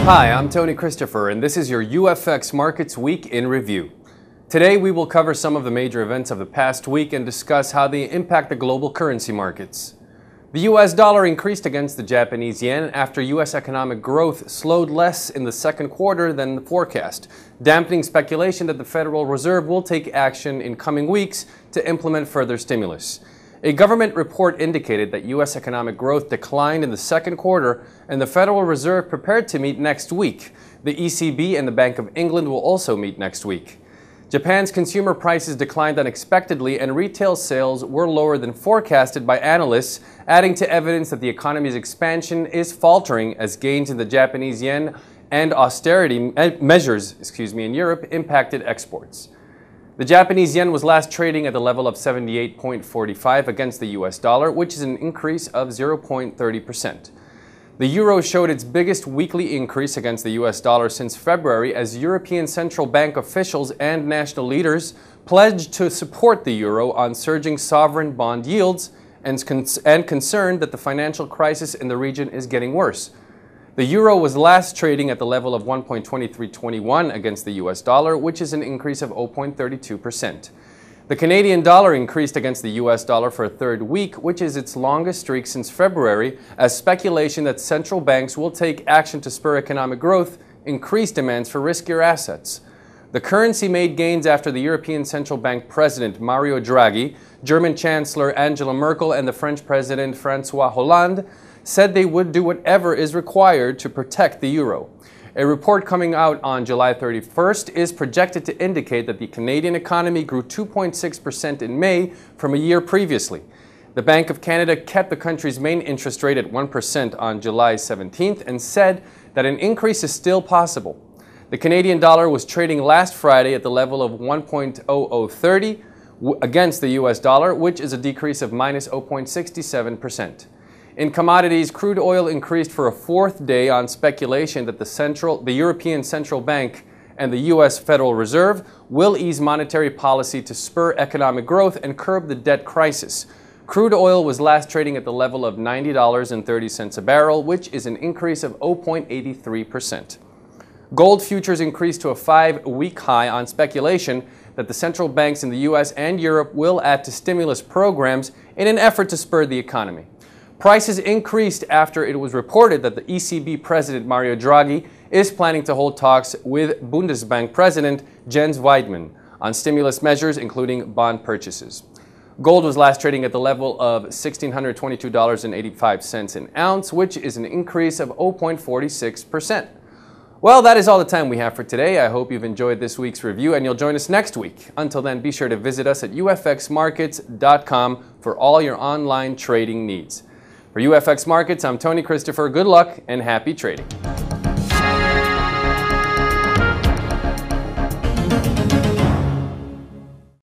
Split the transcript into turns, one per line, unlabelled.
Hi, I'm Tony Christopher, and this is your UFX Markets Week in Review. Today, we will cover some of the major events of the past week and discuss how they impact the global currency markets. The US dollar increased against the Japanese yen after US economic growth slowed less in the second quarter than the forecast, dampening speculation that the Federal Reserve will take action in coming weeks to implement further stimulus. A government report indicated that U.S. economic growth declined in the second quarter, and the Federal Reserve prepared to meet next week. The ECB and the Bank of England will also meet next week. Japan's consumer prices declined unexpectedly, and retail sales were lower than forecasted by analysts, adding to evidence that the economy's expansion is faltering as gains in the Japanese yen and austerity measures in Europe impacted exports. The Japanese yen was last trading at the level of 78.45 against the US dollar, which is an increase of 0.30%. The euro showed its biggest weekly increase against the US dollar since February as European Central Bank officials and national leaders pledged to support the euro on surging sovereign bond yields and concerned that the financial crisis in the region is getting worse. The euro was last trading at the level of 1.2321 against the US dollar, which is an increase of 0.32%. The Canadian dollar increased against the US dollar for a third week, which is its longest streak since February, as speculation that central banks will take action to spur economic growth increased demands for riskier assets. The currency made gains after the European Central Bank President Mario Draghi, German Chancellor Angela Merkel, and the French President François Hollande said they would do whatever is required to protect the euro. A report coming out on July 31st is projected to indicate that the Canadian economy grew 2.6% in May from a year previously. The Bank of Canada kept the country's main interest rate at 1% on July 17th and said that an increase is still possible. The Canadian dollar was trading last Friday at the level of 1.0030 against the US dollar, which is a decrease of minus 0.67%. In commodities, crude oil increased for a fourth day on speculation that the European Central Bank and the U.S. Federal Reserve will ease monetary policy to spur economic growth and curb the debt crisis. Crude oil was last trading at the level of $90.30 a barrel, which is an increase of 0.83%. Gold futures increased to a 5-week high on speculation that the central banks in the U.S. and Europe will add to stimulus programs in an effort to spur the economy. Prices increased after it was reported that the ECB President Mario Draghi is planning to hold talks with Bundesbank President Jens Weidmann on stimulus measures, including bond purchases. Gold was last trading at the level of $1,622.85 an ounce, which is an increase of 0.46%. Well, that is all the time we have for today. I hope you've enjoyed this week's review and you'll join us next week. Until then, be sure to visit us at ufxmarkets.com for all your online trading needs. For UFX Markets, I'm Tony Christopher. Good luck and happy trading.